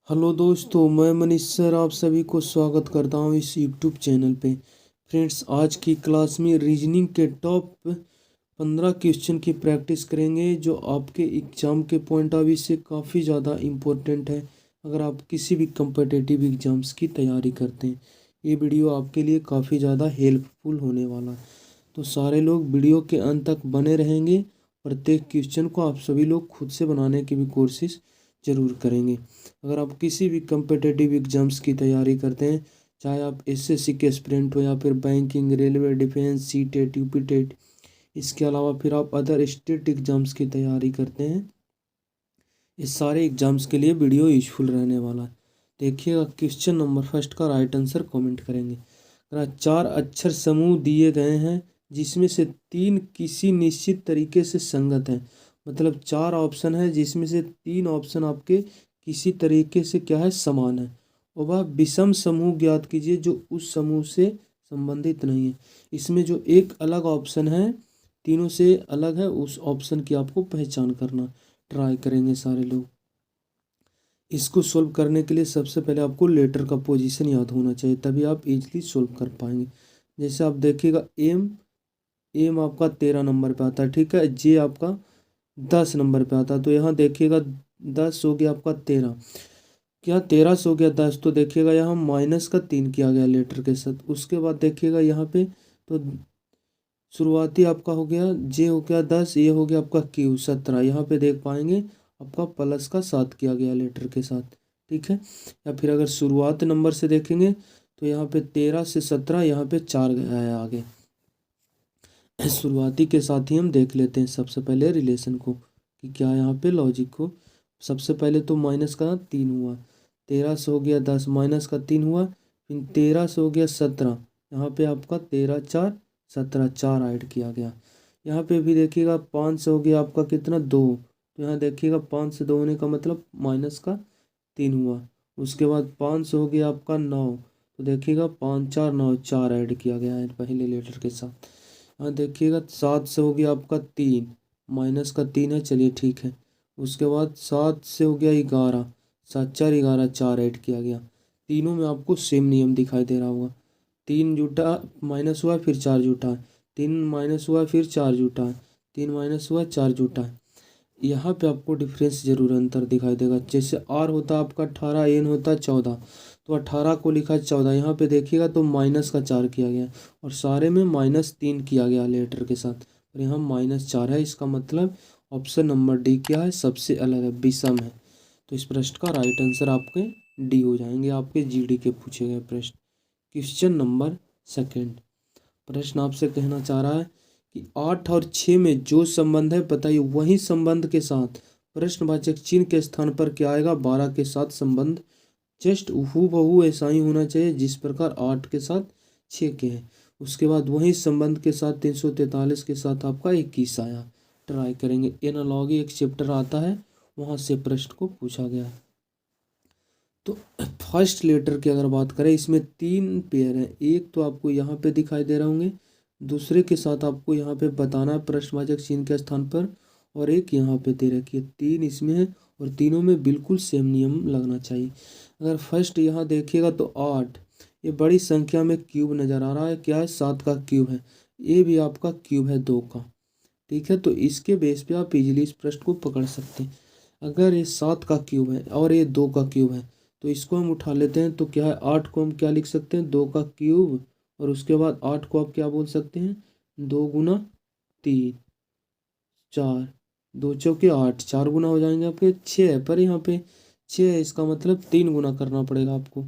Hello दोस्तों, मैं Manish sir आप सभी को स्वागत करता हूं इस यूट्यूब चैनल पे। फ्रेंड्स, आज की क्लास में रीजनिंग के टॉप 15 क्वेश्चन की प्रैक्टिस करेंगे जो आपके एग्ज़ाम के पॉइंट ऑफ व्यू से काफ़ी ज़्यादा इम्पोर्टेंट है। अगर आप किसी भी कम्पिटिटिव एग्ज़ाम्स की तैयारी करते हैं, ये वीडियो आपके लिए काफ़ी ज़्यादा हेल्पफुल होने वाला है। तो सारे लोग वीडियो के अंत तक बने रहेंगे। प्रत्येक क्वेश्चन को आप सभी लोग खुद से बनाने की भी कोशिश ज़रूर करेंगे। अगर आप किसी भी कम्पिटिटिव एग्ज़ाम्स की तैयारी करते हैं, चाहे आप एसएससी के एस्पिरेंट हो या फिर banking, railway, defence, CTET, UPTET, इसके अलावा फिर आप अदर स्टेट एग्ज़ाम्स की तैयारी करते हैं, इस सारे एग्ज़ाम्स के लिए वीडियो यूजफुल रहने वाला है। देखिएगा, क्वेश्चन नंबर फर्स्ट का राइट आंसर कमेंट करेंगे। अगर 4 अक्षर समूह दिए गए हैं जिसमें से 3 किसी निश्चित तरीके से संगत हैं, मतलब 4 ऑप्शन है जिसमें से 3 ऑप्शन आपके किसी तरीके से क्या है, समान है, और वह विषम समूह ज्ञात कीजिए जो उस समूह से संबंधित नहीं है। इसमें जो एक अलग ऑप्शन है, तीनों से अलग है, उस ऑप्शन की आपको पहचान करना ट्राई करेंगे सारे लोग। इसको सोल्व करने के लिए सबसे पहले आपको लेटर का पोजीशन याद होना चाहिए, तभी आप इजीली सोल्व कर पाएंगे। जैसे आप देखिएगा, एम एम आपका 13 नंबर पे आता है, ठीक है। जे आपका 10 नंबर पे आता है, तो यहाँ देखिएगा 10 हो गया आपका 13, क्या 13 से हो गया 10, तो देखिएगा यहाँ माइनस का 3 किया गया लेटर के साथ। उसके बाद देखिएगा यहाँ पे, तो शुरुआती आपका हो गया जे हो गया 10, ये हो गया आपका क्यू 17, यहाँ पे देख पाएंगे आपका प्लस का 7 किया गया लेटर के साथ, ठीक है। या फिर अगर शुरुआत नंबर से देखेंगे तो यहाँ पे 13 से 17, यहाँ पे 4 गया है आगे। शुरुआती के साथ ही हम देख लेते हैं सबसे पहले रिलेशन को कि क्या यहाँ पे लॉजिक को। सबसे पहले तो माइनस का 3 हुआ, 13 से हो गया 10, माइनस का 3 हुआ, फिर 13 से हो गया 17, यहाँ पे आपका 13 4 17, 4 ऐड किया गया। यहाँ पे भी देखिएगा 5 से हो गया आपका कितना, 2, तो यहाँ देखिएगा 5 से 2 होने का मतलब माइनस का 3 हुआ। उसके बाद 5 से हो गया आपका 9, तो देखिएगा 5 4 9, 4 ऐड किया गया है पहले लेटर के साथ। हाँ देखिएगा 7 से हो गया आपका 3, माइनस का 3 है, चलिए ठीक है। उसके बाद 7 से हो गया 11, 7 4 11, 4 ऐड किया गया। तीनों में आपको सेम नियम दिखाई दे रहा होगा, 3 जुटा माइनस हुआ फिर 4 जुटा है, 3 माइनस हुआ फिर 4 जुटा है, 3 माइनस हुआ 4 जुटा है। यहाँ पे आपको डिफरेंस जरूर अंतर दिखाई देगा। जैसे आर होता आपका 18, एन होता 14, तो 18 को लिखा 14, यहाँ पे देखिएगा तो माइनस का 4 किया गया, और सारे में -3 किया गया लेटर के साथ, और यहाँ -4 है। इसका मतलब ऑप्शन नंबर डी क्या है, सबसे अलग है, विषम है। तो इस प्रश्न का राइट आंसर आपके डी हो जाएंगे, आपके जीडी के पूछे गए प्रश्न। क्वेश्चन नंबर सेकंड, प्रश्न आपसे कहना चाह रहा है कि 8 और 6 में जो संबंध है बताइए, वही संबंध के साथ प्रश्नवाचक चिन्ह के स्थान पर क्या आएगा, 12 के साथ संबंध जस्ट हूबहू ऐसा ही होना चाहिए जिस प्रकार 8 के साथ 6 के हैं। उसके बाद वही संबंध के साथ 343 के साथ आपका 21 आया। ट्राई करेंगे, एनालॉगी एक चैप्टर आता है, वहाँ से प्रश्न को पूछा गया है। तो फर्स्ट लेटर की अगर बात करें, इसमें 3 पेयर हैं, एक तो आपको यहाँ पे दिखाई दे रहे होंगे, दूसरे के साथ आपको यहाँ पे बताना है प्रश्नवाचक चिन्ह के स्थान पर, और एक यहाँ पे दे रखी है, 3 इसमें है, और तीनों में बिल्कुल सेम नियम लगना चाहिए। अगर फर्स्ट यहाँ देखिएगा तो 8, ये बड़ी संख्या में क्यूब नज़र आ रहा है, क्या है, 7 का क्यूब है, ये भी आपका क्यूब है 2 का, ठीक है। तो इसके बेस पे आप इजीली इस प्रश्न को पकड़ सकते हैं। अगर ये 7 का क्यूब है और ये 2 का क्यूब है, तो इसको हम उठा लेते हैं, तो क्या है, 8 को हम क्या लिख सकते हैं, 2 का क्यूब, और उसके बाद 8 को आप क्या बोल सकते हैं, 2 गुना 3, 4, 2 चौके 8, 4 गुना हो जाएंगे आपके 6 है, पर यहाँ पे 6 है, इसका मतलब 3 गुना करना पड़ेगा आपको,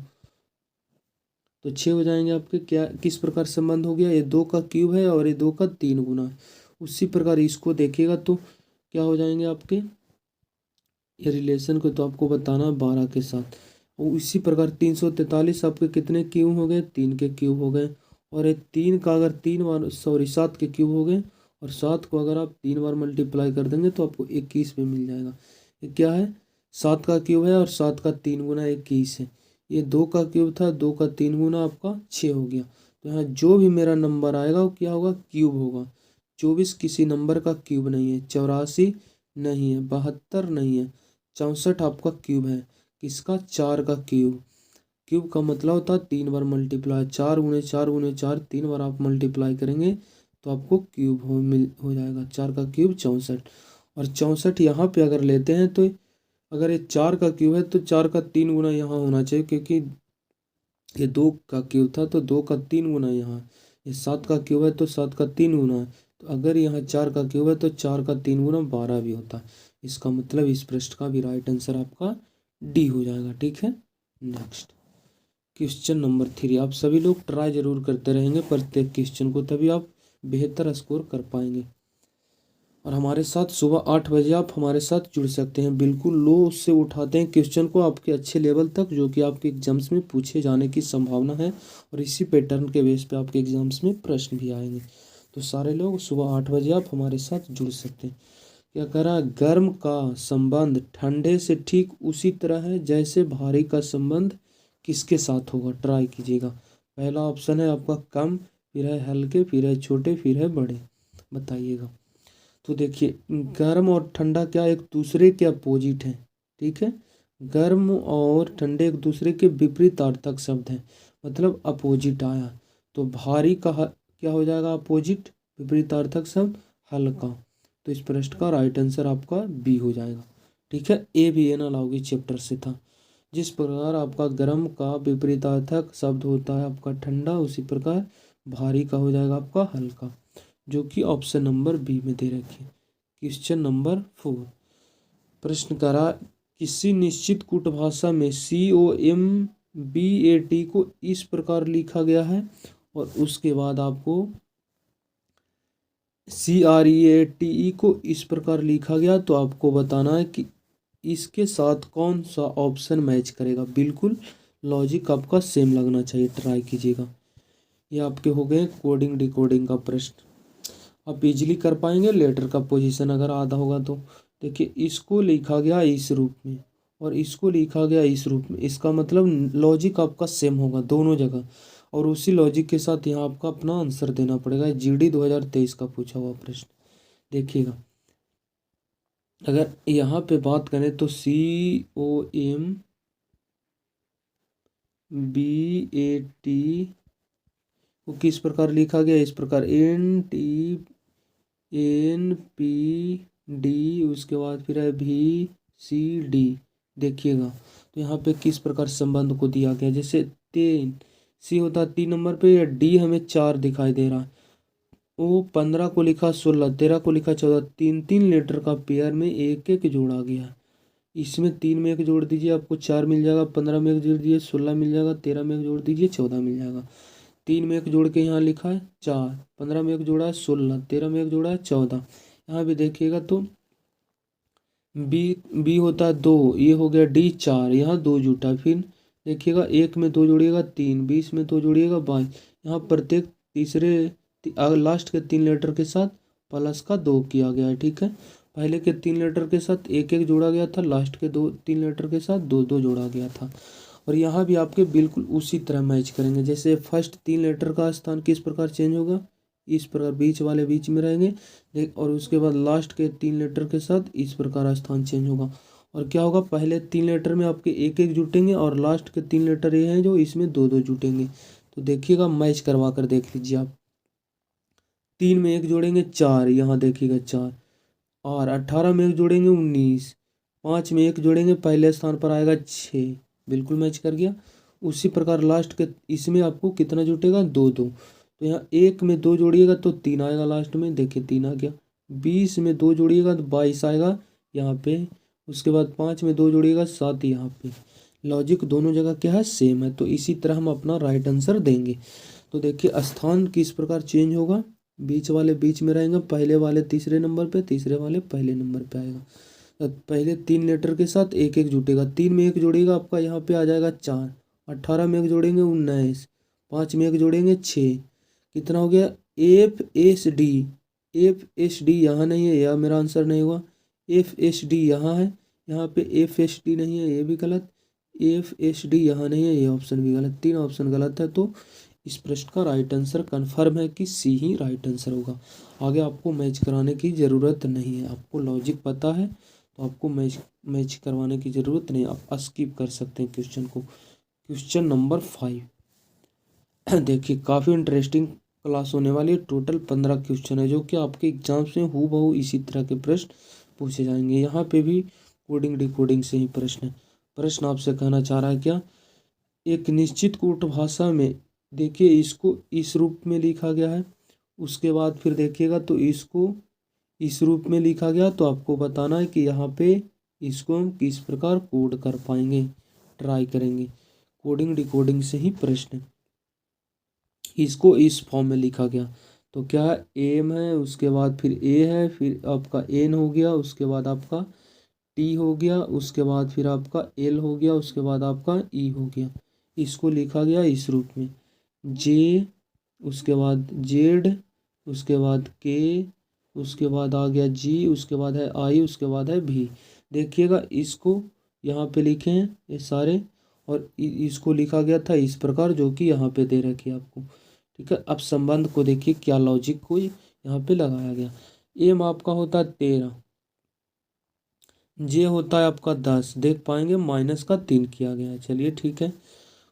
तो 6 हो जाएंगे आपके। क्या किस प्रकार संबंध हो गया, ये 2 का क्यूब है और ये 2 का 3 गुना है। उसी प्रकार इसको देखिएगा तो क्या हो जाएंगे आपके, ये रिलेशन को तो आपको बताना है 12 के साथ। और इसी प्रकार 343 आपके कितने क्यूब हो गए, 3 के क्यूब हो गए, और ये 3 का अगर 3 बार, सॉरी 7 के क्यूब हो गए, और 7 को अगर आप 3 बार मल्टीप्लाई कर देंगे तो आपको 21 में मिल जाएगा। ये क्या है, 7 का क्यूब है और 7 का 3 गुना 21 है। ये 2 का क्यूब था, 2 का 3 गुना आपका 6 हो गया। तो यहाँ जो भी मेरा नंबर आएगा वो क्या होगा, क्यूब होगा। 24 किसी नंबर का क्यूब नहीं है, 84 नहीं है, 72 नहीं है, 64 आपका क्यूब है। किसका, 4 का क्यूब। क्यूब का मतलब होता है 3 बार मल्टीप्लाई, 4 गुणे 4 गुणे 4, 3 बार आप मल्टीप्लाई करेंगे तो आपको क्यूब हो जाएगा। 4 का क्यूब 64। और 64 यहाँ पे अगर लेते हैं तो अगर ये 4 का क्यूब है तो 4 का 3 गुना यहाँ होना चाहिए, क्योंकि ये 2 का क्यूब था तो 2 का 3 गुना यहाँ। ये 7 का क्यूब है तो 7 का 3 गुना है। तो अगर यहाँ 4 का क्यूब है तो 4 का 3 गुना 12 भी होता है। इसका मतलब इस प्रश्न का भी राइट आंसर आपका डी हो जाएगा। ठीक है, नेक्स्ट क्वेश्चन नंबर 3। आप सभी लोग ट्राई जरूर करते रहेंगे प्रत्येक क्वेश्चन को, तभी आप बेहतर स्कोर कर पाएंगे। और हमारे साथ सुबह 8 बजे आप हमारे साथ जुड़ सकते हैं। बिल्कुल लो से उठाते हैं क्वेश्चन को आपके अच्छे लेवल तक, जो कि आपके एग्जाम्स में पूछे जाने की संभावना है, और इसी पैटर्न के बेस पे आपके एग्जाम्स में प्रश्न भी आएंगे। तो सारे लोग सुबह 8 बजे आप हमारे साथ जुड़ सकते हैं। क्या करा, गर्म का संबंध ठंडे से ठीक उसी तरह है जैसे भारी का संबंध किसके साथ होगा। ट्राई कीजिएगा। पहला ऑप्शन है आपका कम, फिर है हल्के, फिर है छोटे, फिर है बड़े। बताइएगा। तो देखिए, गर्म और ठंडा क्या एक दूसरे के अपोजिट हैं। ठीक है, गर्म और ठंडे एक दूसरे के विपरीतार्थक शब्द हैं, मतलब अपोजिट आया। तो भारी का क्या हो जाएगा अपोजिट, विपरीतार्थक शब्द हल्का। तो इस प्रश्न का राइट आंसर आपका बी हो जाएगा। ठीक है, ए भी एन अलाउगी चैप्टर से था। जिस प्रकार आपका गर्म का विपरीतार्थक शब्द होता है आपका ठंडा, उसी प्रकार भारी का हो जाएगा आपका हल्का, जो कि ऑप्शन नंबर बी में दे रखे। Question number 4। प्रश्न करा, किसी निश्चित कूट भाषा में COMBAT को इस प्रकार लिखा गया है, और उसके बाद आपको CREATE को इस प्रकार लिखा गया। तो आपको बताना है कि इसके साथ कौन सा ऑप्शन मैच करेगा। बिल्कुल लॉजिक आपका सेम लगना चाहिए। ट्राई कीजिएगा। ये आपके हो गए कोडिंग डिकोडिंग का प्रश्न। आप इजीली कर पाएंगे। लेटर का पोजीशन अगर आधा होगा तो देखिए, इसको लिखा गया इस रूप में और इसको लिखा गया इस रूप में। इसका मतलब लॉजिक आपका सेम होगा दोनों जगह, और उसी लॉजिक के साथ यहाँ आपका अपना आंसर देना पड़ेगा। GD 2023 का पूछा हुआ प्रश्न देखिएगा। अगर यहाँ पे बात करें तो COMBAT को किस प्रकार लिखा गया, इस प्रकार NPD, उसके बाद फिर है VCD। देखिएगा तो यहाँ पे किस प्रकार संबंध को दिया गया। जैसे 3 सी होता है 3 नंबर पे, या डी हमें 4 दिखाई दे रहा है। वो 15 को लिखा 16, 13 को लिखा 14, 3 लेटर का पेयर में एक एक जोड़ा गया। इसमें 3 में एक जोड़ दीजिए आपको 4 मिल जाएगा, 15 में एक जोड़ दीजिए 16 मिल जाएगा, 13 में एक जोड़ दीजिए 14 मिल जाएगा। 3 में एक जोड़ के यहाँ लिखा है 4, 15 में एक जोड़ा है 16, 13 में एक जोड़ा है 14। यहाँ भी देखिएगा तो बी होता है 2, ये हो गया D 4, यहाँ 2 जुटा। फिर देखिएगा 1 में 2 जोड़िएगा 3, 20 में 2 जोड़िएगा 22। यहाँ प्रत्येक तीसरे लास्ट के 3 लेटर के साथ प्लस का 2 किया गया है। ठीक है, पहले के 3 लेटर के साथ एक एक जोड़ा गया था, लास्ट के 3 लेटर के साथ 2 जोड़ा गया था। और यहाँ भी आपके बिल्कुल उसी तरह मैच करेंगे। जैसे फर्स्ट 3 लेटर का स्थान किस प्रकार चेंज होगा, इस प्रकार बीच वाले बीच में रहेंगे, और उसके बाद लास्ट के 3 लेटर के साथ इस प्रकार स्थान चेंज होगा। और क्या होगा, पहले 3 लेटर में आपके एक एक जुटेंगे, और लास्ट के 3 लेटर ये हैं जो इसमें 2 जुटेंगे। तो देखिएगा मैच करवा कर देख लीजिए आप। 3 में एक जोड़ेंगे 4, यहाँ देखिएगा 4, और 18 में एक जोड़ेंगे 19, 5 में एक जोड़ेंगे पहले स्थान पर आएगा 6, बिल्कुल मैच कर गया। उसी प्रकार लास्ट के इसमें आपको कितना जुटेगा 2 2। तो यहाँ 1 में 2 जोड़िएगा तो 3 आएगा लास्ट में, देखिए 3 आ गया। 20 में 2 जोड़िएगा तो 22 आएगा यहाँ पे। उसके बाद 5 में 2 जोड़िएगा 7 यहाँ पे। लॉजिक दोनों जगह क्या है, सेम है। तो इसी तरह हम अपना राइट आंसर देंगे। तो देखिए स्थान किस प्रकार चेंज होगा, बीच वाले बीच में रहेंगे, पहले वाले तीसरे नंबर पे, तीसरे वाले पहले नंबर पे आएगा। तो पहले 3 लेटर के साथ एक एक जुटेगा। 3 में एक जोड़ेगा आपका यहाँ पे आ जाएगा 4, 18 में एक जोड़ेंगे 19, 5 में एक जोड़ेंगे 6, कितना हो गया FSD। FSD यहाँ नहीं है, यह मेरा आंसर नहीं हुआ। FSD यहाँ है, यहाँ पे FSD नहीं है, ये भी गलत। FSD यहाँ नहीं है, ये ऑप्शन भी गलत। 3 ऑप्शन गलत है। तो इस प्रश्न का राइट आंसर कन्फर्म है कि सी ही राइट आंसर होगा। आगे आपको मैच कराने की ज़रूरत नहीं है, आपको लॉजिक पता है तो आपको मैच करवाने की ज़रूरत नहीं, आप स्किप कर सकते हैं क्वेश्चन को। क्वेश्चन नंबर 5 देखिए, काफ़ी इंटरेस्टिंग क्लास होने वाली है। टोटल 15 क्वेश्चन है जो कि आपके एग्जाम्स में हूबहू इसी तरह के प्रश्न पूछे जाएंगे। यहाँ पे भी कोडिंग डिकोडिंग से ही प्रश्न आपसे कहना चाह रहा है क्या, एक निश्चित कूट भाषा में देखिए इसको इस रूप में लिखा गया है, उसके बाद फिर देखिएगा तो इसको इस रूप में लिखा गया, तो आपको बताना है कि यहाँ पे इसको हम किस प्रकार कोड कर पाएंगे, ट्राई करेंगे। कोडिंग डिकोडिंग से ही प्रश्न, इसको इस फॉर्म में लिखा गया तो क्या है, एम है, उसके बाद फिर ए है, फिर आपका एन हो गया, उसके बाद आपका टी हो गया, उसके बाद फिर आपका एल हो गया, उसके बाद आपका ई हो गया। इसको लिखा गया इस रूप में, जे, उसके बाद जेड, उसके बाद के, उसके बाद आ गया जी, उसके बाद है आई, उसके बाद है भी। देखिएगा इसको यहाँ पे लिखे हैं ये सारे, और इसको लिखा गया था इस प्रकार जो कि यहाँ पे दे रखी है आपको। ठीक है, अब संबंध को देखिए क्या लॉजिक को यहाँ पे लगाया गया। एम आपका होता है 13, जे होता है आपका 10, देख पाएंगे माइनस का 3 किया गया है, चलिए ठीक है।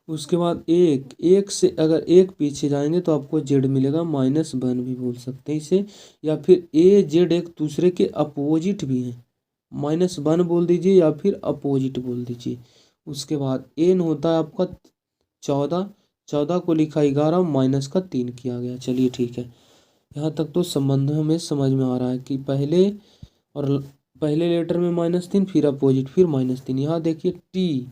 उसके बाद एक से अगर एक पीछे जाएंगे तो आपको जेड मिलेगा, -1 भी बोल सकते हैं इसे, या फिर ए जेड एक दूसरे के अपोजिट भी हैं, -1 बोल दीजिए या फिर अपोजिट बोल दीजिए। उसके बाद एन होता है आपका 14, 14 को लिखा 11, -3 किया गया, चलिए ठीक है। यहाँ तक तो संबंध हमें समझ में आ रहा है कि पहले लेटर में -3, फिर अपोजिट, फिर -3। यहाँ देखिए टी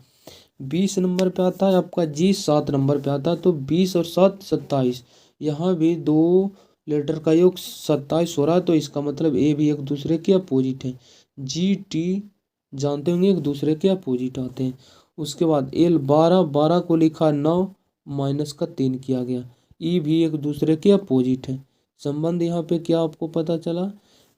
20 नंबर पे आता है, आपका जी 7 नंबर पे आता है, तो 20 और 7 27। यहाँ भी दो लेटर का योग 27 हो रहा है, तो इसका मतलब ए भी एक दूसरे के अपोजिट है। जी टी जानते होंगे एक दूसरे के अपोजिट आते हैं। उसके बाद एल 12, 12 को लिखा 9, -3 किया गया। ई भी एक दूसरे के अपोजिट है। संबंध यहाँ पे क्या आपको पता चला,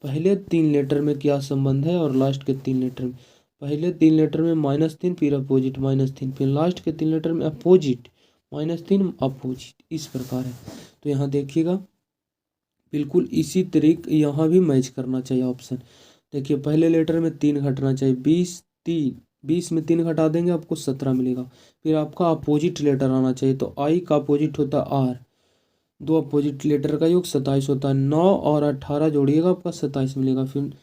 पहले 3 लेटर में क्या संबंध है और लास्ट के 3 लेटर में, पहले 3 लेटर में -3, फिर अपोजिट -3, फिर लास्ट के 3 लेटर में अपोजिट -3 अपोजिट, इस प्रकार है। तो यहाँ देखिएगा बिल्कुल इसी तरीके यहाँ भी मैच करना चाहिए ऑप्शन। देखिए पहले लेटर में 3 घटना चाहिए, 20 में 3 घटा देंगे आपको 17 मिलेगा। फिर आपका अपोजिट लेटर आना चाहिए, तो आई का अपोजिट होता है आर, दो अपोजिट लेटर का योग 27 होता है, 9 और 18 जोड़िएगा आपका 27 मिलेगा। फिर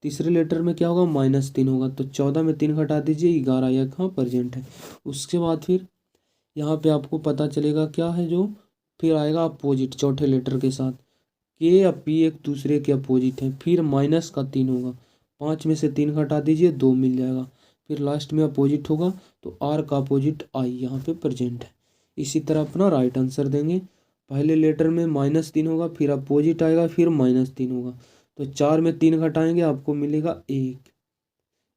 तीसरे लेटर में क्या होगा, -3 होगा, तो 14 में 3 घटा दीजिए 11, यह कहाँ प्रेजेंट है। उसके बाद फिर यहाँ पे आपको पता चलेगा क्या है जो, फिर आएगा अपोजिट चौथे लेटर के साथ, के या पी एक दूसरे के अपोजिट है, फिर -3 होगा, 5 में से 3 घटा दीजिए 2 मिल जाएगा। फिर लास्ट में अपोजिट होगा, तो आर का अपोजिट आई यहाँ पे प्रेजेंट है। इसी तरह अपना राइट आंसर देंगे, पहले लेटर में -3 होगा, फिर अपोजिट आएगा, फिर -3 होगा, तो 4 में 3 घटाएंगे आपको मिलेगा 1।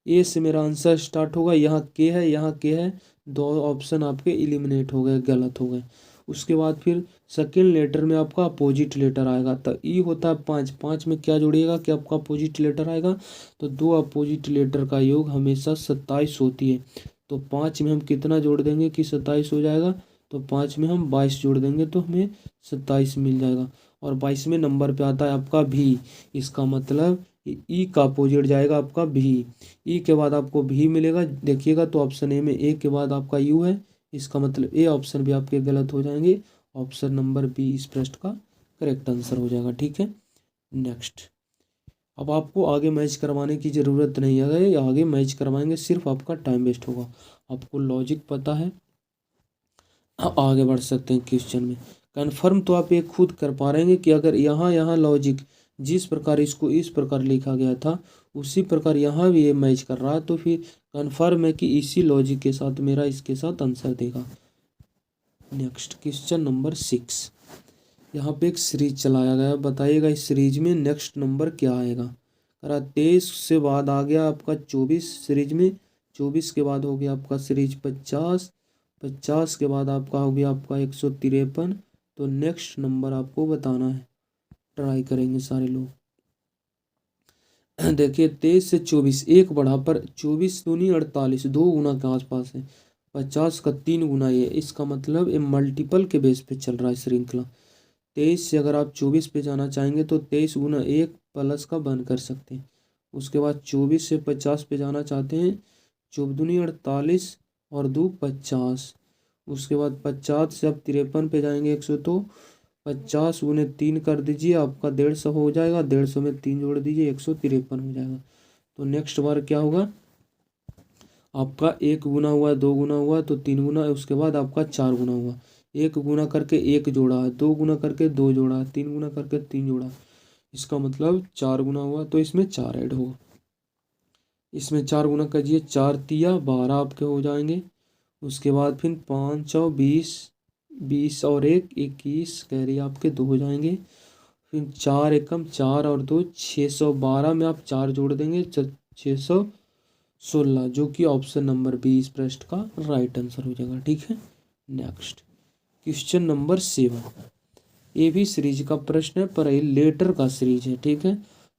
ए से मेरा आंसर स्टार्ट होगा, यहाँ के है, यहाँ के है, दो ऑप्शन आपके इलिमिनेट हो गए, गलत हो गए। उसके बाद फिर सेकेंड लेटर में आपका अपोजिट लेटर आएगा, तो ई होता है 5, 5 में क्या जोड़िएगा कि आपका अपोजिट लेटर आएगा, तो दो अपोजिट लेटर का योग हमेशा 27 होती है, तो 5 में हम कितना जोड़ देंगे कि 27 हो जाएगा, तो 5 में हम 22 जोड़ देंगे तो हमें 27 मिल जाएगा। और 22वें नंबर पे आता है आपका भी, इसका मतलब ई का अपोजिट जाएगा आपका भी, ई के बाद आपको भी मिलेगा। देखिएगा तो ऑप्शन ए में ए के बाद आपका यू है, इसका मतलब ए ऑप्शन भी आपके गलत हो जाएंगे, ऑप्शन नंबर बी इस प्रश्न का करेक्ट आंसर हो जाएगा। ठीक है, नेक्स्ट। अब आपको आगे मैच करवाने की ज़रूरत नहीं है, आगे मैच करवाएंगे सिर्फ आपका टाइम वेस्ट होगा। आपको लॉजिक पता है, आगे बढ़ सकते हैं क्वेश्चन में। कन्फर्म तो आप ये खुद कर पा रहे हैं कि अगर यहाँ लॉजिक जिस प्रकार इसको इस प्रकार लिखा गया था उसी प्रकार यहाँ भी ये मैच कर रहा है, तो फिर कन्फर्म है कि इसी लॉजिक के साथ मेरा इसके साथ आंसर देगा। नेक्स्ट क्वेश्चन नंबर 6, यहाँ पे एक सीरीज चलाया गया, बताइएगा इस सीरीज में नेक्स्ट नंबर क्या आएगा। करा 23 से बाद आ गया आपका 24 सीरीज में, 24 के बाद हो गया आपका सीरीज 50, 50 के बाद आपका हो गया आपका 153, तो नेक्स्ट नंबर आपको बताना है, ट्राई करेंगे सारे लोग। देखिए 23 से 24 एक बढ़ा, पर 24 दूनी 48, 2 गुना के आसपास है, 50 का 3 गुना ये, इसका मतलब ये मल्टीपल के बेस पे चल रहा है श्रृंखला। 23 से अगर आप 24 पे जाना चाहेंगे तो 23 गुना 1 प्लस का बन कर सकते हैं, उसके बाद 24 से 50 पे जाना चाहते हैं, 24 दूनी 48 और 2 50। उसके बाद 50 से आप 53 पे जाएंगे 100, तो 50 गुने 3 कर दीजिए, आपका 150 हो जाएगा। 150 में 3 जोड़ दीजिए, 153 हो जाएगा। तो नेक्स्ट बार क्या होगा, आपका 1 गुना हुआ, 2 गुना हुआ तो 3 गुना, उसके बाद आपका 4 गुना हुआ। 1 गुना करके 1 जोड़ा, 2 गुना करके 2 जोड़ा, 3 गुना करके 3 जोड़ा, इसका मतलब 4 गुना हुआ, तो इसमें 4 ऐड होगा। इसमें 4 गुना कीजिए, 4 तिया 12 आपके हो जाएंगे। उसके बाद फिर 5 और 20, 20 और 1 21, कैरी आपके 2 हो जाएंगे। फिर 4 एकम 4 और 2 612 में आप 4 जोड़ देंगे, 616, जो कि ऑप्शन नंबर बी इस प्रश्न का राइट आंसर हो जाएगा। ठीक है, नेक्स्ट क्वेश्चन नंबर 7। ये भी सीरीज का प्रश्न है, पर ये लेटर का सीरीज है। ठीक है,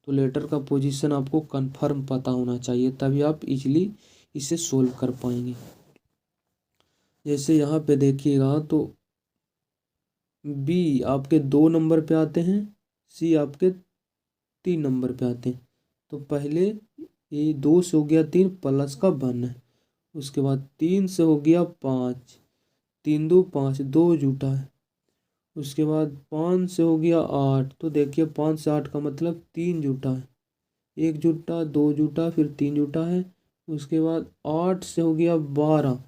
तो लेटर का पोजीशन आपको कंफर्म पता होना चाहिए, तभी आप इजीली इसे सोल्व कर पाएंगे। जैसे यहाँ पे देखिएगा तो बी आपके 2 नंबर पे आते हैं, सी आपके 3 नंबर पे आते हैं। तो पहले ये 2 से हो गया 3 प्लस का 1 है। उसके बाद 3 से हो गया 5, 3 2 5, 2 जुटा है। उसके बाद 5 से हो गया 8, तो देखिए 5 से 8 का मतलब 3 जुटा है, 1 जुटा 2 जुटा फिर 3 जुटा है। उसके बाद 8 से हो गया 12,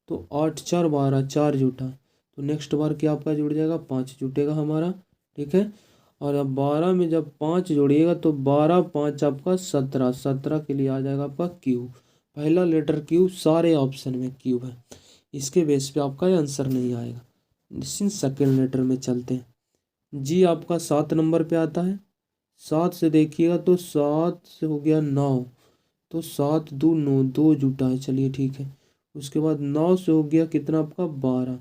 तो 8 4 12, 4 जुटा। तो नेक्स्ट बार क्या आपका जुड़ जाएगा, 5 जुटेगा हमारा। ठीक है, और अब 12 में जब 5 जोड़िएगा तो 12 5 आपका 17, 17 के लिए आ जाएगा आपका क्यू। पहला लेटर क्यू, सारे ऑप्शन में क्यू है, इसके बेस पे आपका आंसर नहीं आएगा। सेकेंड लेटर में चलते हैं। जी आपका 7 नंबर पे आता है। 7 से देखिएगा तो 7 से हो गया 9, तो 7 2 9, 2 जुटा है, चलिए ठीक है। उसके बाद 9 से हो गया कितना आपका 12,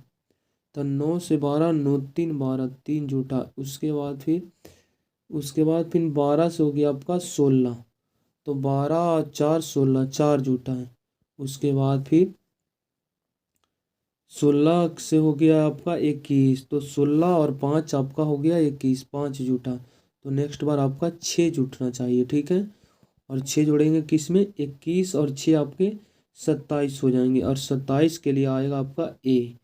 तो 9 से 12, 9 3 12, 3 जुटा। उसके बाद फिर 12 से हो गया आपका 16, तो 12 4 16, 4 जुटा है। उसके बाद फिर 16 से हो गया आपका 21, तो 16 और 5 आपका हो गया 21, 5 जुटा। तो नेक्स्ट बार आपका 6 जुटना चाहिए। ठीक है, और 6 जोड़ेंगे किस में, 21 और 6 आपके 27 हो जाएंगे, और 27 के लिए आएगा आपका ए,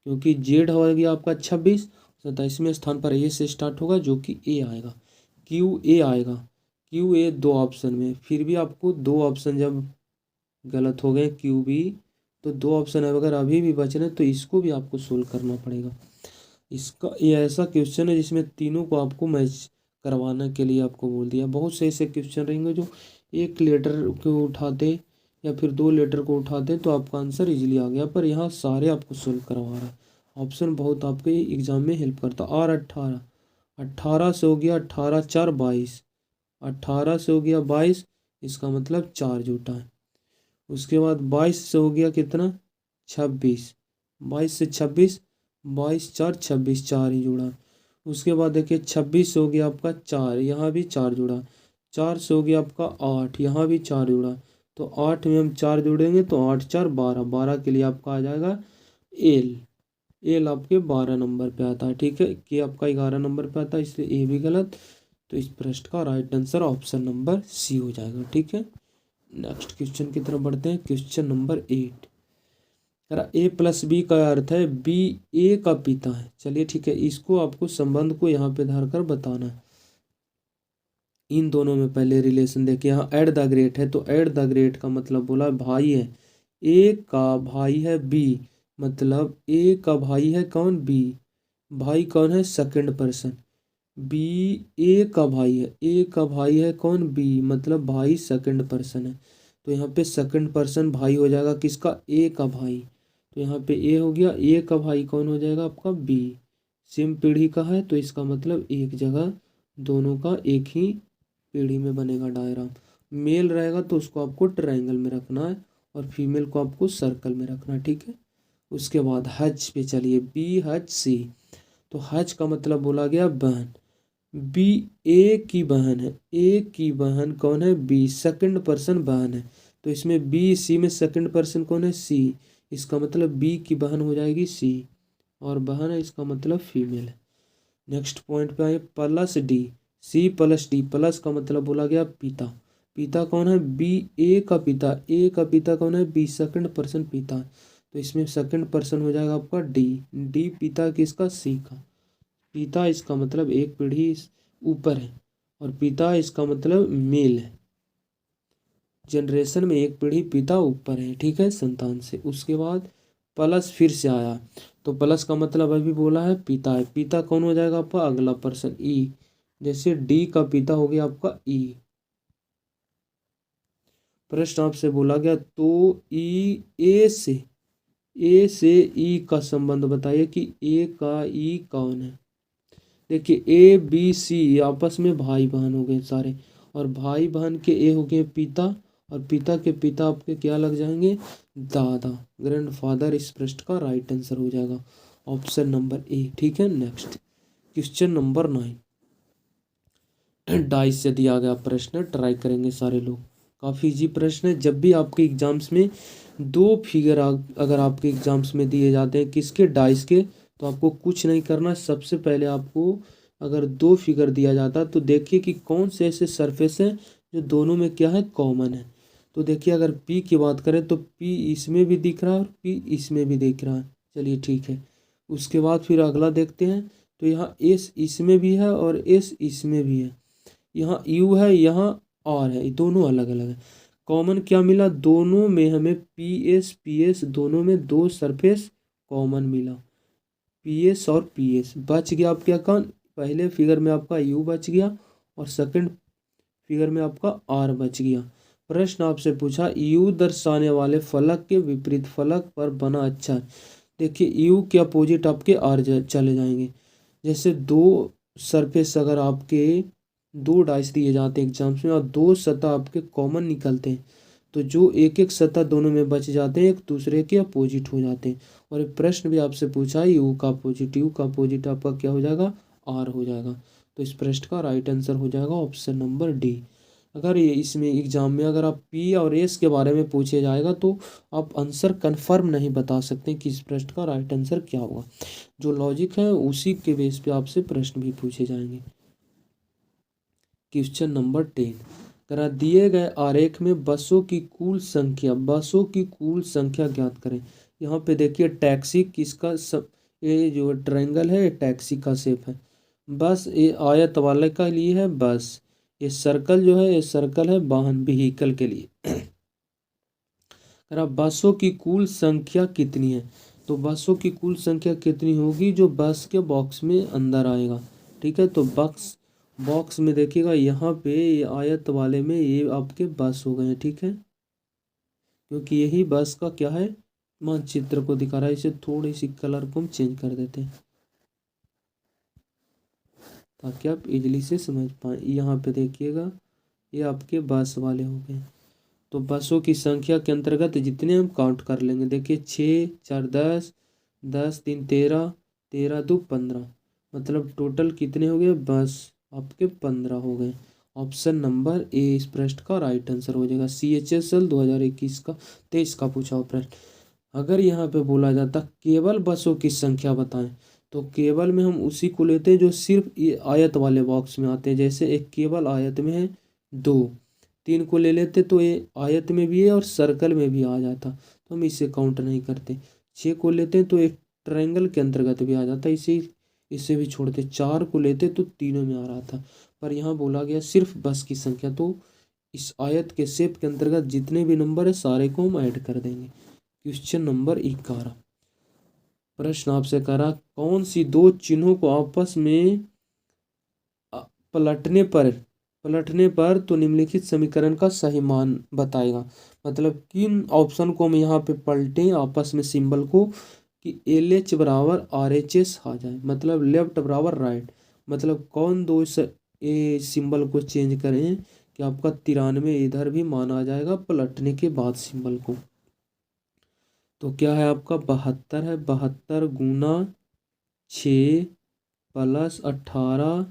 क्योंकि जेड हो गया आपका 26, 27वें स्थान पर ए से स्टार्ट होगा, जो कि ए आएगा। क्यू ए आएगा, क्यू ए 2 ऑप्शन में, फिर भी आपको 2 ऑप्शन जब गलत हो गए क्यू बी, तो 2 ऑप्शन है, अगर अभी भी बच रहे हैं तो इसको भी आपको सोल्व करना पड़ेगा। इसका ये ऐसा क्वेश्चन है जिसमें तीनों को आपको मैच करवाने के लिए आपको बोल दिया। बहुत से ऐसे क्वेश्चन रहेंगे जो एक लेटर को उठाते या फिर 2 लेटर को उठाते तो आपका आंसर इजीली आ गया, पर यहाँ सारे आपको सोल्व करवा रहा है। ऑप्शन बहुत आपके एग्जाम में हेल्प करता। और 18, 18 से हो गया 18 4 22, 18 से हो गया 22, इसका मतलब 4 जुटा है। उसके बाद 22 से हो गया कितना 26, 22 से 26, 22 4 26, 4 ही जुड़ा। उसके बाद देखिए 26 से हो गया आपका 4, यहाँ भी 4 जुड़ा। 4 से हो गया आपका 8, यहाँ भी 4 जुड़ा। तो 8 में हम 4 जोड़ेंगे तो 8 4 12, 12 के लिए आपका आ जाएगा एल। एल आपके 12 नंबर पे आता है। ठीक है, के आपका 11 नंबर पे आता है, इसलिए ए भी गलत। तो इस प्रश्न का right answer option number C हो जाएगा। ठीक है, नेक्स्ट क्वेश्चन की तरफ बढ़ते हैं। क्वेश्चन नंबर 8, ए प्लस बी का अर्थ है बी ए का पिता है। चलिए ठीक है, इसको आपको संबंध को यहाँ पे धर कर बताना है। इन दोनों में पहले रिलेशन देखिए, यहाँ एड द ग्रेट है, तो एड द ग्रेट का मतलब बोला भाई है, ए का भाई है बी, मतलब ए का भाई है कौन, बी। भाई कौन है, सेकंड पर्सन। बी ए का भाई है, ए का भाई है कौन, बी, मतलब भाई सेकंड पर्सन है। तो यहाँ पे सेकंड पर्सन भाई हो जाएगा किसका, ए का भाई। तो यहाँ पे ए हो गया, ए का भाई कौन हो जाएगा आपका, बी। सेम पीढ़ी का है तो इसका मतलब एक जगह दोनों का एक ही पीढ़ी में बनेगा डायग्राम। मेल रहेगा तो उसको आपको ट्रायंगल में रखना है, और फीमेल को आपको सर्कल में रखना है। ठीक है, उसके बाद हज पे चलिए, बी हज सी। तो हज का मतलब बोला गया बहन, बी ए की बहन है, ए की बहन कौन है, बी, सेकंड पर्सन बहन है। तो इसमें बी सी में सेकंड पर्सन कौन है, सी, इसका मतलब बी की बहन हो जाएगी सी, और बहन है इसका मतलब फीमेल है। नेक्स्ट पॉइंट पे आए, plus D, C plus D, plus का मतलब बोला गया पिता, पिता कौन है, बी, ए का पिता, ए का पिता कौन है, बी, सेकंड पर्सन पिता है, तो इसमें सेकंड पर्सन हो जाएगा आपका डी। डी पिता किसका, सी का। पिता इसका मतलब एक पीढ़ी ऊपर है, और पिता इसका मतलब मेल है, जनरेशन में एक पीढ़ी पिता ऊपर है, ठीक है, संतान से। उसके बाद प्लस फिर से आया, तो प्लस का मतलब अभी बोला है पिता है, पिता कौन हो जाएगा आपका अगला पर्सन, ई। जैसे डी का पिता हो गया आपका ई। प्रश्न आपसे बोला गया तो ई, ए से ई का संबंध बताइए कि ए का ई कौन है। देखिए ए बी सी आपस में भाई बहन हो गए सारे, और भाई बहन के ए हो गए पिता, और पिता के पिता आपके क्या लग जाएंगे, दादा, ग्रैंडफादर। इस प्रश्न का राइट आंसर हो जाएगा ऑप्शन नंबर ए, ठीक है। नेक्स्ट क्वेश्चन नंबर 9, डाइस से दिया गया प्रश्न, ट्राई करेंगे सारे लोग, काफ़ी इजी प्रश्न है। जब भी आपके एग्जाम्स में दो फिगर अगर आपके एग्जाम्स में दिए जाते हैं किसके, डाइस के, तो आपको कुछ नहीं करना। सबसे पहले आपको अगर दो फिगर दिया जाता है तो देखिए कि कौन से ऐसे सरफेस हैं जो दोनों में क्या है, कॉमन है। तो देखिए अगर पी की बात करें तो पी इसमें भी दिख रहा है और पी इसमें भी दिख रहा है, चलिए ठीक है। उसके बाद फिर अगला देखते हैं, तो यहाँ एस इसमें भी है और एस इसमें भी है, यहाँ यू है, यहाँ आर है, ये दोनों अलग अलग है। कॉमन क्या मिला, दोनों में हमें पी एस दोनों में दो सरफेस कॉमन मिला, पी एस और पी एस। बच गया आप क्या कौन, पहले फिगर में आपका यू बच गया और सेकंड फिगर में आपका आर बच गया। प्रश्न आपसे पूछा यू दर्शाने वाले फलक के विपरीत फलक पर बना अक्षर। देखिए यू के अपोजिट आपके आर चले जाएंगे। जैसे दो सरफेस अगर आपके दो डाइस दिए जाते हैं एग्जाम्स में और दो सतह आपके कॉमन निकलते हैं, तो जो एक एक सतह दोनों में बच जाते हैं एक दूसरे के अपोजिट हो जाते हैं। और एक प्रश्न भी आपसे पूछा है यू का अपोजिट, यू का अपोजिट आपका क्या हो जाएगा, आर हो जाएगा। तो इस प्रश्न का राइट आंसर हो जाएगा ऑप्शन नंबर डी। अगर ये इसमें एग्जाम में अगर आप पी और एस के बारे में पूछे जाएगा तो आप आंसर कन्फर्म नहीं बता सकते कि इस प्रश्न का राइट आंसर क्या होगा। जो लॉजिक है उसी के बेस पे आपसे प्रश्न भी पूछे जाएंगे। क्वेश्चन नंबर 10, करा दिए गए आरेख में बसों की कुल संख्या ज्ञात करें। यहाँ पे देखिए टैक्सी किसका ये जो ट्रायंगल है टैक्सी का शेप है, बस ये आयत वाले का लिए है बस, ये सर्कल जो है ये सर्कल है वाहन व्हीकल के लिए। करा बसों की कुल संख्या कितनी है, तो बसों की कुल संख्या कितनी होगी जो बस के बॉक्स में अंदर आएगा, ठीक है। तो बॉक्स में देखिएगा यहाँ पे ये आयत वाले में ये आपके बस हो गए हैं, ठीक है, क्योंकि यही बस का क्या है, मानचित्र को दिखा रहा है। इसे थोड़ी सी कलर को हम चेंज कर देते हैं ताकि आप इजली से समझ पाए। यहाँ पे देखिएगा ये आपके बस वाले हो गए। तो बसों की संख्या के अंतर्गत जितने हम काउंट कर लेंगे, देखिए 6 4 10, 10 3 13, 13 2 15, मतलब टोटल कितने हो गए, बस आपके 15 हो गए। ऑप्शन नंबर ए इस प्रश्न का राइट आंसर हो जाएगा। CHSL 2021 का 23 का पूछा हुआ प्रश्न। अगर यहाँ पे बोला जाता केवल बसों की संख्या बताएं, तो केवल में हम उसी को लेते हैं जो सिर्फ ये आयत वाले बॉक्स में आते हैं। जैसे एक केवल आयत में है 2, 3 को ले लेते तो ये आयत में भी है और सर्कल में भी आ जाता, तो हम इसे काउंट नहीं करते। 6 को लेते हैं तो एक ट्रायंगल के अंतर्गत भी आ जाता, इसे भी छोड़ते। 4 को लेते तो तीनों में आ रहा था, पर यहाँ बोला गया सिर्फ बस की संख्या, तो इस आयत के शेप के अंतर्गत जितने भी नंबर है सारे को हम ऐड कर देंगे। क्वेश्चन नंबर 11, प्रश्न आपसे करा कौन सी दो चिन्हों को आपस में पलटने पर तो निम्नलिखित समीकरण का सही मान बताएगा। मतलब किन ऑप्शन को हम यहाँ पे पलटें आपस में सिंबल को कि LH बराबर RHS आ जाए, मतलब लेफ्ट बराबर राइट। मतलब कौन दो ये सिंबल को चेंज करें कि आपका 93 इधर भी मान आ जाएगा पलटने के बाद सिंबल को। तो क्या है आपका 72 है, 72 गुना 6 प्लस 18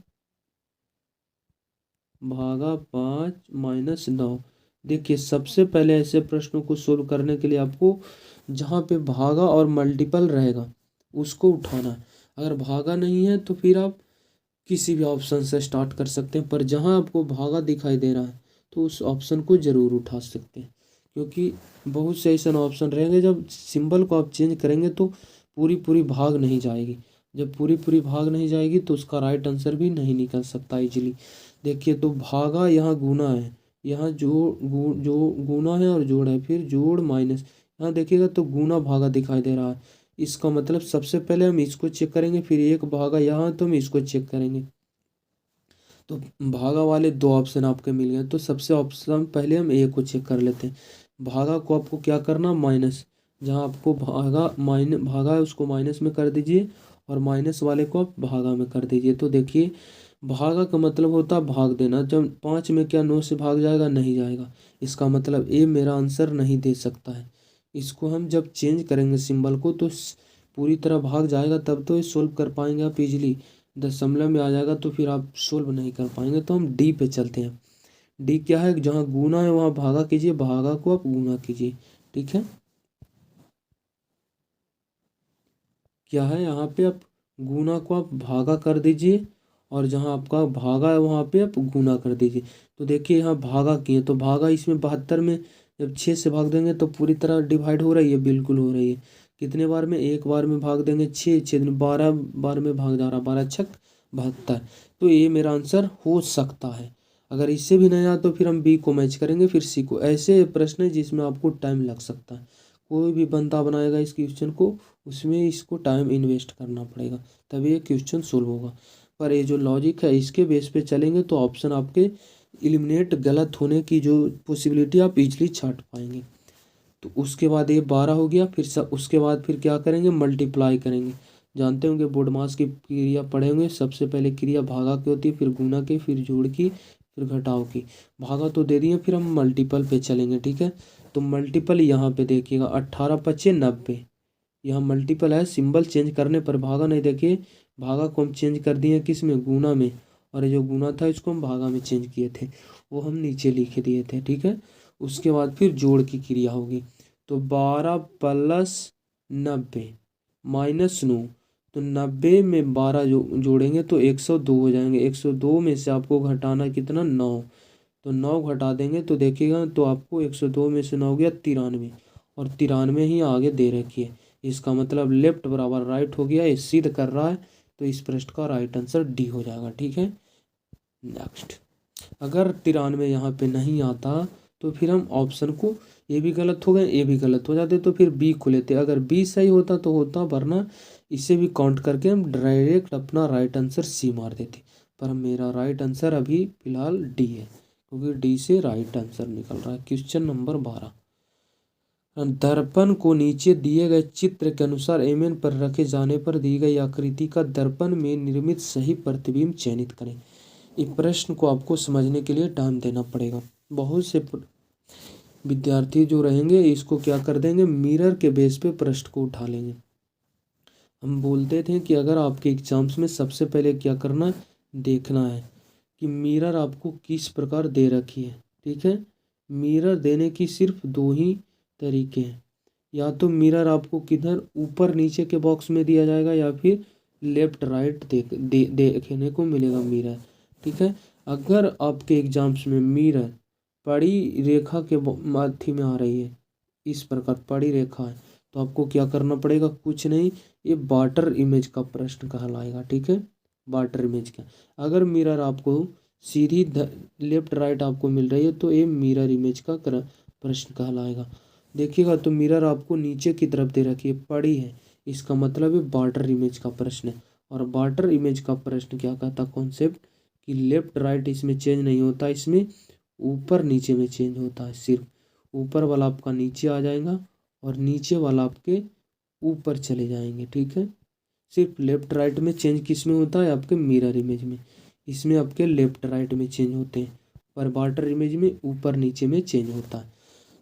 भागा 5 माइनस 9। देखिए सबसे पहले ऐसे प्रश्नों को सोल्व करने के लिए आपको जहाँ पे भागा और मल्टीपल रहेगा उसको उठाना है। अगर भागा नहीं है तो फिर आप किसी भी ऑप्शन से स्टार्ट कर सकते हैं, पर जहाँ आपको भागा दिखाई दे रहा है तो उस ऑप्शन को ज़रूर उठा सकते हैं, क्योंकि बहुत से ऐसे ऑप्शन रहेंगे जब सिंबल को आप चेंज करेंगे तो पूरी पूरी भाग नहीं जाएगी। जब पूरी पूरी भाग नहीं जाएगी तो उसका राइट आंसर भी नहीं निकल सकता इजीली। देखिए, तो भागा यहाँ गुना है, यहाँ जो गुना है और जोड़ है, फिर जोड़ माइनस, यहाँ देखिएगा तो गुना भागा दिखाई दे रहा है। इसका मतलब सबसे पहले हम इसको चेक करेंगे, फिर एक भागा यहाँ तो हम इसको चेक करेंगे। तो भागा वाले दो ऑप्शन आपके मिल गए, तो सबसे ऑप्शन पहले हम ए को चेक कर लेते हैं। भागा को आपको क्या करना, माइनस, जहाँ आपको भागा है उसको माइनस में कर दीजिए और माइनस वाले को आप भागा में कर दीजिए। तो देखिए, भागा का मतलब होता है भाग देना। जब 5 में क्या 9 से भाग जाएगा, नहीं जाएगा। इसका मतलब ए मेरा आंसर नहीं दे सकता है। इसको हम जब चेंज करेंगे सिंबल को तो पूरी तरह भाग जाएगा, तब तो ये सोल्व कर पाएंगे आप इजीली। दशमलव में आ जाएगा तो फिर आप सोल्व नहीं कर पाएंगे। तो हम डी पे चलते हैं। डी क्या है, जहाँ गुना है वहाँ भागा कीजिए, भागा को आप गुना कीजिए। ठीक है, क्या है यहाँ पे, आप गुना को आप भागा कर दीजिए और जहाँ आपका भागा है वहाँ पे आप गुना कर दीजिए। तो देखिए, यहाँ भागा किए तो भागा इसमें 72 में जब 6 से भाग देंगे तो पूरी तरह डिवाइड हो रही है, बिल्कुल हो रही है। कितने बार में, एक बार में भाग देंगे, 6 6 दिन 12 बार में भाग जा रहा, 12 छक 72। तो ये मेरा आंसर हो सकता है। अगर इससे भी नहीं आया तो फिर हम बी को मैच करेंगे, फिर सी को। ऐसे प्रश्न है जिसमें आपको टाइम लग सकता है। कोई भी बंदा बनाएगा इस क्वेश्चन को, उसमें इसको टाइम इन्वेस्ट करना पड़ेगा, तभी ये क्वेश्चन सोल्व होगा। पर ये जो लॉजिक है इसके बेस पे चलेंगे तो ऑप्शन आपके एलिमिनेट गलत होने की जो पॉसिबिलिटी आप इजली छांट पाएंगे। तो उसके बाद ये 12 हो गया, फिर उसके बाद फिर क्या करेंगे, मल्टीप्लाई करेंगे। जानते होंगे बोर्ड मास की क्रिया पढ़े होंगे, सबसे पहले क्रिया भागा की होती है, फिर गुना की, फिर जोड़ की, फिर घटाव की। भागा तो दे दिए, फिर हम मल्टीपल पे चलेंगे। ठीक है, तो मल्टीपल यहाँ पे देखिएगा, 18 पचे 90। यहाँ मल्टीपल है, सिंबल चेंज करने पर भागा नहीं। देखिए, भागा को हम चेंज कर दिए किस में, गुना में, और ये जो गुना था इसको हम भागा में चेंज किए थे, वो हम नीचे लिख दिए थे। ठीक है, उसके बाद फिर जोड़ की क्रिया होगी। तो 12 प्लस 90 माइनस 9। तो 90 में 12 जो जोड़ेंगे तो 102 हो जाएंगे। 102 में से आपको घटाना कितना, 9। तो 9 घटा देंगे तो देखिएगा तो आपको 102 में से 9 हो गया 93, और 93 ही आगे दे रखी है। इसका मतलब लेफ्ट बराबर राइट हो गया, ये सिद्ध कर रहा है। तो इस प्रश्न का राइट आंसर डी हो जाएगा। ठीक है, नेक्स्ट। अगर 93 यहाँ पे नहीं आता तो फिर हम ऑप्शन को, ये भी गलत हो गए, ये भी गलत हो जाते, तो फिर बी को लेते। अगर बी सही होता तो होता, वरना इसे भी काउंट करके हम डायरेक्ट अपना राइट आंसर सी मार देते। पर मेरा राइट आंसर अभी फिलहाल डी है, क्योंकि डी से राइट आंसर निकल रहा है। क्वेश्चन नंबर 12, दर्पण को नीचे दिए गए चित्र के अनुसार एमएन पर रखे जाने पर दी गई आकृति का दर्पण में निर्मित सही प्रतिबिंब चयनित करें। इस प्रश्न को आपको समझने के लिए टाइम देना पड़ेगा। बहुत से विद्यार्थी जो रहेंगे इसको क्या कर देंगे, मिरर के बेस पे प्रश्न को उठा लेंगे। हम बोलते थे कि अगर आपके एग्जाम्स में सबसे पहले क्या करना है, देखना है कि मिरर आपको किस प्रकार दे रखी है। ठीक है, मिरर देने की सिर्फ दो ही तरीके हैं, या तो मिरर आपको किधर ऊपर नीचे के बॉक्स में दिया जाएगा, या फिर लेफ्ट राइट देखने को मिलेगा मिरर। ठीक है, अगर आपके एग्जाम्स में मिरर पड़ी रेखा के माथी में आ रही है, इस प्रकार पड़ी रेखा है, तो आपको क्या करना पड़ेगा, कुछ नहीं, ये वाटर इमेज का प्रश्न कहलाएगा। ठीक है, वाटर इमेज का। अगर मिरर आपको सीधी लेफ्ट राइट आपको मिल रही है तो ये मिरर इमेज का प्रश्न कहलाएगा। देखिएगा तो मिरर आपको नीचे की तरफ दे रखी है, पड़ी है, इसका मतलब है वाटर इमेज का प्रश्न है। और वाटर इमेज का प्रश्न क्या कहता, कॉन्सेप्ट कि लेफ्ट राइट इसमें चेंज नहीं होता, इसमें ऊपर नीचे में चेंज होता है। सिर्फ ऊपर वाला आपका नीचे आ जाएगा और नीचे वाला आपके ऊपर चले जाएंगे। ठीक है, सिर्फ लेफ्ट राइट में चेंज किस में होता है, आपके मिरर इमेज में। इसमें आपके लेफ्ट राइट में चेंज होते हैं, पर वाटर इमेज में ऊपर नीचे में चेंज होता है।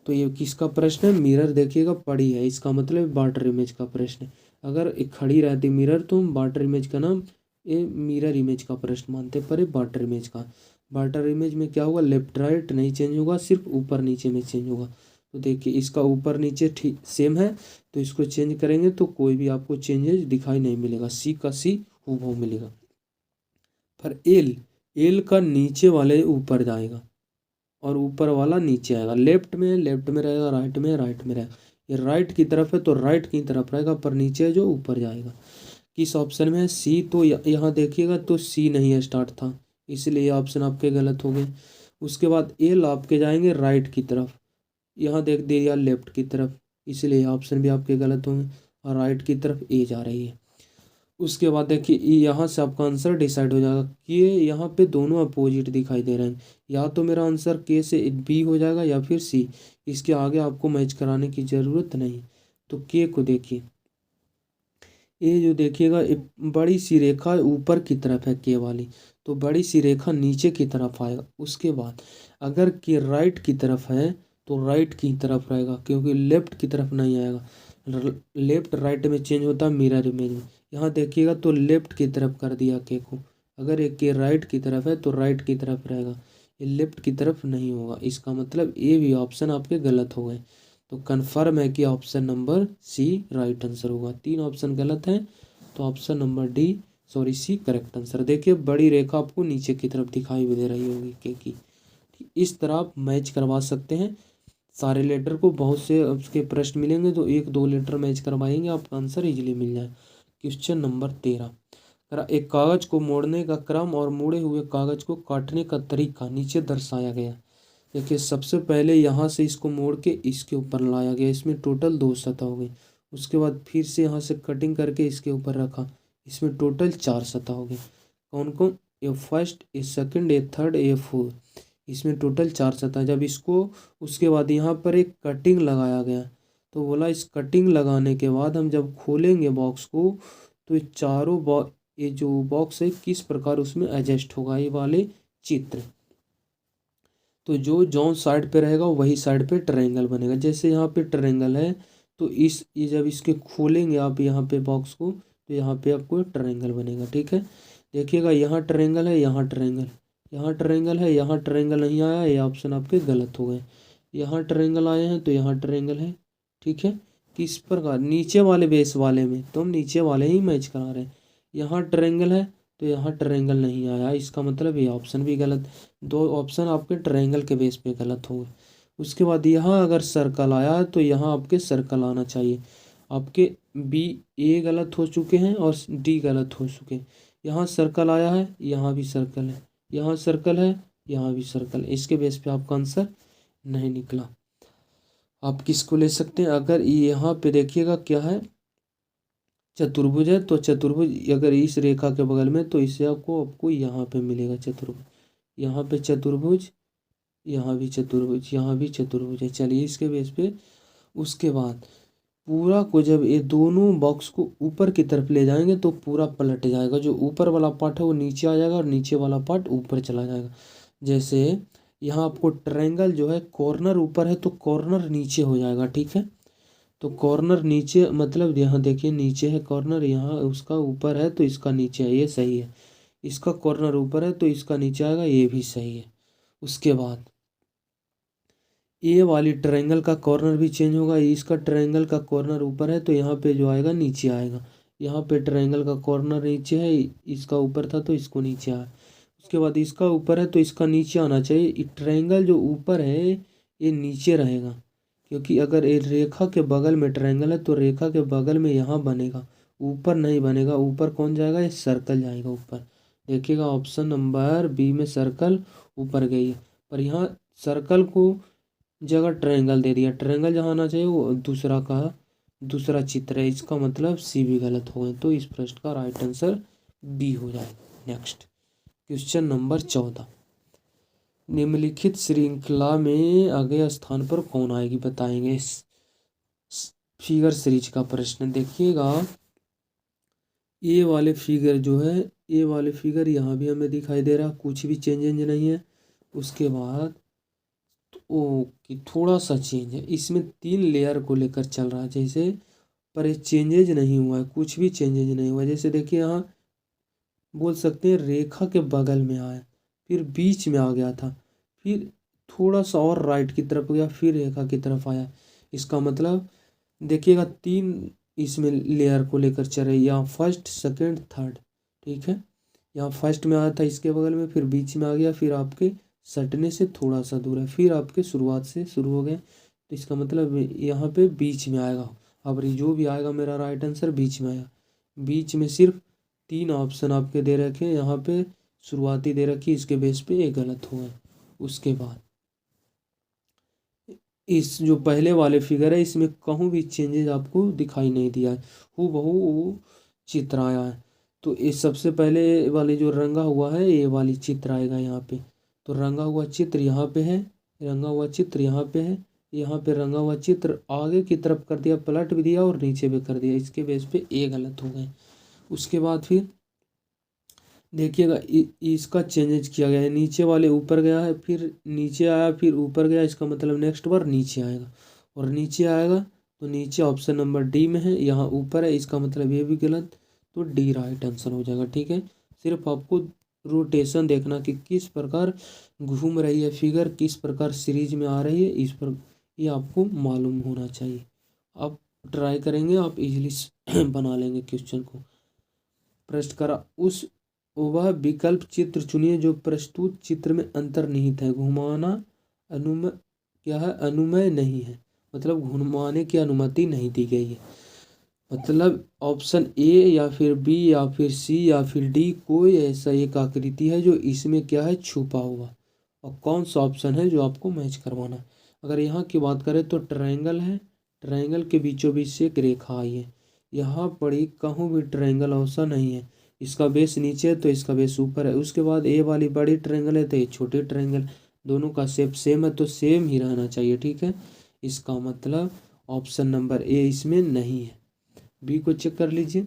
तो ये किसका प्रश्न है, मिरर देखिएगा पड़ी है, इसका मतलब वाटर इमेज का प्रश्न है। अगर एक खड़ी रहती मिरर तो हम वाटर इमेज का नाम ये मिरर इमेज का प्रश्न मानते, पर ये वाटर इमेज का। वाटर इमेज में क्या होगा, लेफ्ट राइट नहीं चेंज होगा, सिर्फ ऊपर नीचे में चेंज होगा। तो देखिए, इसका ऊपर नीचे ठीक सेम है, तो इसको चेंज करेंगे तो कोई भी आपको चेंजेस दिखाई नहीं मिलेगा, सी का सी हूबहू मिलेगा। पर एल, एल का नीचे वाले ऊपर जाएगा, और ऊपर वाला नीचे आएगा। लेफ्ट में रहेगा, राइट में रहेगा। ये राइट की तरफ है तो राइट की तरफ रहेगा, पर नीचे है जो ऊपर जाएगा। किस ऑप्शन में है? सी। तो यहाँ देखिएगा तो सी नहीं है, स्टार्ट था, इसलिए ऑप्शन आपके गलत हो गए। उसके बाद एल आपके जाएंगे राइट की तरफ, यहाँ देख दिया लेफ्ट की तरफ, इसलिए ऑप्शन भी आपके गलत होंगे। और राइट की तरफ ए जा रही है। उसके बाद देखिए यहाँ से आपका आंसर डिसाइड हो जाएगा कि यहाँ पे दोनों अपोजिट दिखाई दे रहे हैं। या तो मेरा आंसर के से बी हो जाएगा या फिर सी, इसके आगे आपको मैच कराने की ज़रूरत नहीं। तो के को देखिए, ये जो देखिएगा बड़ी सी रेखा ऊपर की तरफ है के वाली, तो बड़ी सी रेखा नीचे की तरफ आएगा। उसके बाद अगर के राइट की तरफ है तो राइट की तरफ रहेगा, क्योंकि लेफ्ट की तरफ नहीं आएगा। लेफ्ट राइट में चेंज होता है मिरर इमेज में। यहाँ देखिएगा तो लेफ्ट की तरफ कर दिया के को, अगर एक के राइट की तरफ है तो राइट की तरफ रहेगा, ये लेफ्ट की तरफ नहीं होगा। इसका मतलब ये भी ऑप्शन आपके गलत हो गए। तो कन्फर्म है कि option number C right answer होगा। 3 ऑप्शन गलत हैं, तो option number D sorry C correct answer. देखिए बड़ी रेखा आपको नीचे की तरफ दिखाई भी दे रही होगी के की। इस तरह आप मैच करवा सकते हैं सारे लेटर को। बहुत से उसके प्रश्न मिलेंगे तो 1-2 लेटर मैच करवाएंगे, आपका आंसर इजीली मिल जाए। क्वेश्चन नंबर 13, एक कागज को मोड़ने का क्रम और मुड़े हुए कागज को काटने का तरीका नीचे दर्शाया गया। देखिए सबसे पहले यहाँ से इसको मोड़ के इसके ऊपर लाया गया, इसमें टोटल 2 सतह हो गई। उसके बाद फिर से यहाँ से कटिंग करके इसके ऊपर रखा, इसमें टोटल 4 सतह हो गई। कौन कौन? ए फर्स्ट, ए सेकंड, ए थर्ड, ए फोर्थ, इसमें टोटल 4 सतह। जब इसको उसके बाद यहाँ पर एक कटिंग लगाया गया, तो बोला इस कटिंग लगाने के बाद हम जब खोलेंगे बॉक्स को तो ये चारों ये जो बॉक्स है किस प्रकार उसमें एडजस्ट होगा, ये वाले चित्र। तो जो जौन साइड पे रहेगा वही साइड पे ट्रायंगल बनेगा। जैसे यहाँ पे ट्रायंगल है तो ये जब इसके खोलेंगे आप यहाँ पे बॉक्स को तो यहाँ पे आपको ट्रायंगल बनेगा। ठीक है, देखिएगा यहाँ ट्रायंगल है, यहाँ ट्रायंगल, यहाँ ट्रायंगल है, यहाँ ट्रायंगल नहीं आया, ये ऑप्शन आपके गलत हो गए। यहाँ ट्रायंगल आए हैं तो यहाँ ट्रायंगल है। ठीक है, किस प्रकार? नीचे वाले बेस वाले में तो हम नीचे वाले ही मैच करा रहे हैं। यहाँ ट्रायंगल है तो यहाँ ट्रायंगल नहीं आया, इसका मतलब ये ऑप्शन भी गलत। 2 ऑप्शन आपके ट्रायंगल के बेस पे गलत हो गए। उसके बाद यहाँ अगर सर्कल आया तो यहाँ आपके सर्कल आना चाहिए। आपके बी ए गलत हो चुके हैं और डी गलत हो चुके हैं। यहाँ सर्कल आया है, यहाँ भी सर्कल है, यहाँ सर्कल है, यहाँ भी सर्कल है, इसके बेस पे आपका आंसर नहीं निकला। आप किसको ले सकते हैं? अगर यहाँ पे देखिएगा क्या है, चतुर्भुज है, तो चतुर्भुज अगर इस रेखा के बगल में तो इसे आपको यहाँ पे मिलेगा चतुर्भुज। यहाँ पे चतुर्भुज, यहाँ भी चतुर्भुज, यहाँ भी चतुर्भुज है। चलिए इसके बेस पे उसके बाद पूरा को जब ये दोनों बॉक्स को ऊपर की तरफ ले जाएंगे तो पूरा पलट जाएगा। जो ऊपर वाला पार्ट है वो नीचे आ जाएगा और नीचे वाला पार्ट ऊपर चला जाएगा। जैसे यहाँ आपको ट्रायंगल जो है कॉर्नर ऊपर है तो कॉर्नर नीचे हो जाएगा। ठीक है, तो कॉर्नर नीचे मतलब यहाँ देखिए नीचे है कॉर्नर, यहाँ उसका ऊपर है तो इसका नीचे है, ये सही है। इसका कॉर्नर ऊपर है तो इसका नीचे आएगा, ये भी सही है। उसके बाद ये वाली ट्रायंगल का कॉर्नर भी चेंज होगा। इसका ट्रायंगल का कॉर्नर ऊपर है तो यहाँ पे जो आएगा नीचे आएगा। यहाँ पे ट्रायंगल का कॉर्नर नीचे है, इसका ऊपर था तो इसको नीचे आया। उसके बाद इसका ऊपर है तो इसका नीचे आना चाहिए। ट्रायंगल जो ऊपर है ये नीचे रहेगा, क्योंकि अगर ये रेखा के बगल में ट्रायंगल है तो रेखा के बगल में यहाँ बनेगा, ऊपर नहीं बनेगा। ऊपर कौन जाएगा? ये सर्कल जाएगा ऊपर। देखिएगा ऑप्शन नंबर बी में सर्कल ऊपर गई है, पर यहाँ सर्कल को जगह ट्रायंगल दे दिया। ट्रायंगल जहाँ आना चाहिए वो दूसरा चित्र है, इसका मतलब सी भी गलत हो गए। तो इस प्रश्न का राइट आंसर बी हो जाए। नेक्स्ट क्वेश्चन नंबर 14, निम्नलिखित श्रृंखला में अगले स्थान पर कौन आएगी बताएंगे। फिगर सीरीज का प्रश्न देखिएगा। ये वाले फिगर जो है, ये वाले फिगर यहाँ भी हमें दिखाई दे रहा, कुछ भी चेंजेज नहीं है। उसके बाद ओके थोड़ा सा चेंज है, इसमें 3 लेयर को लेकर चल रहा है जैसे, पर ये चेंजेज नहीं हुआ है, कुछ भी चेंजेज नहीं हुआ है। जैसे देखिए यहाँ बोल सकते हैं रेखा के बगल में आया, फिर बीच में आ गया था, फिर थोड़ा सा और राइट की तरफ गया, फिर रेखा की तरफ आया। इसका मतलब देखिएगा 3 इसमें लेयर को लेकर चल रही है, यहाँ फर्स्ट सेकंड थर्ड। ठीक है, यहाँ फर्स्ट में आया था इसके बगल में, फिर बीच में आ गया, फिर आपके सटने से थोड़ा सा दूर है। फिर आपके शुरुआत से शुरू हो गए, तो इसका मतलब यहाँ पे बीच में आएगा। अब जो भी आएगा मेरा राइट आंसर बीच में आएगा। बीच में सिर्फ 3 ऑप्शन आपके दे रखे हैं, यहाँ पे शुरुआती दे रखी, इसके बेस पे ये गलत हुआ है। उसके बाद इस जो पहले वाले फिगर है इसमें कहूँ भी चेंजेस आपको दिखाई नहीं दिया है, हूबहू चित्र आया है। तो ये सबसे पहले वाली जो रंगा हुआ है ये वाली चित्र आएगा यहाँ पे। तो रंगा हुआ चित्र यहाँ पे है, रंगा हुआ चित्र यहाँ पे है, यहाँ पे रंगा हुआ चित्र आगे की तरफ कर दिया, पलट भी दिया और नीचे भी कर दिया, इसके बेस पे ये गलत हो गए। उसके बाद फिर देखिएगा इसका चेंजेज किया गया है, नीचे वाले ऊपर गया है, फिर नीचे आया, फिर ऊपर गया, इसका मतलब नेक्स्ट बार नीचे आएगा। और नीचे आएगा तो नीचे ऑप्शन नंबर डी में है, यहाँ ऊपर है, इसका मतलब ये भी गलत, तो डी राइट आंसर हो जाएगा। ठीक है, सिर्फ आपको रोटेशन देखना कि किस प्रकार घूम रही है फिगर, किस प्रकार सीरीज में आ रही है, इस पर ये आपको मालूम होना चाहिए। आप ट्राई करेंगे आप इजीली बना लेंगे क्वेश्चन को। प्रश्न करा उस वह विकल्प चित्र चुनिए जो प्रस्तुत चित्र में अंतर्निहित है। घुमाना अनुमय क्या है, अनुमय नहीं है, मतलब घुमाने की अनुमति नहीं दी गई है। मतलब ऑप्शन ए या फिर बी या फिर सी या फिर डी कोई ऐसा एक आकृति है जो इसमें क्या है छुपा हुआ, और कौन सा ऑप्शन है जो आपको मैच करवाना है। अगर यहाँ की बात करें तो ट्रायंगल है, ट्रायंगल के बीचों बीच से एक रेखा आई है, यहाँ पड़ी कहूँ भी ट्रायंगल ऐसा नहीं है, इसका बेस नीचे है तो इसका बेस ऊपर है। उसके बाद ए वाली बड़ी ट्रायंगल है तो ये छोटी ट्रायंगल, दोनों का शेप सेम है तो सेम ही रहना चाहिए। ठीक है, इसका मतलब ऑप्शन नंबर ए इसमें नहीं है। बी को चेक कर लीजिए।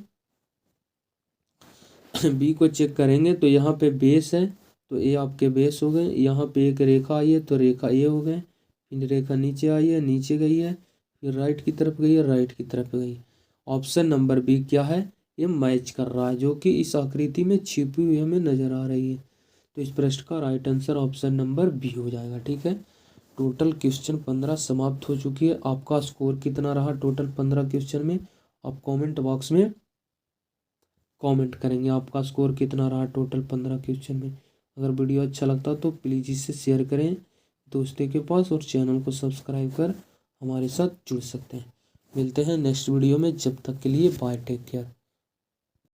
बी को चेक करेंगे तो यहाँ पे बेस है तो ये आपके बेस हो गए, यहाँ पे एक रेखा आई है तो रेखा ये हो गए, फिर रेखा नीचे आई है, नीचे गई है, फिर राइट की तरफ गई है, राइट की तरफ गई। ऑप्शन नंबर बी क्या है, ये मैच कर रहा है, जो कि इस आकृति में छिपी हुई हमें नजर आ रही है। तो इस प्रश्न का right answer option number B हो जाएगा। ठीक है, टोटल क्वेश्चन 15 समाप्त हो चुकी है। आपका स्कोर कितना रहा टोटल 15 क्वेश्चन में, आप कमेंट बॉक्स में कमेंट करेंगे आपका स्कोर कितना रहा टोटल 15 क्वेश्चन में। अगर वीडियो अच्छा लगता तो प्लीज़ इसे शेयर करें दोस्तों के पास, और चैनल को सब्सक्राइब कर हमारे साथ जुड़ सकते हैं। मिलते हैं नेक्स्ट वीडियो में, जब तक के लिए बाय, टेक केयर।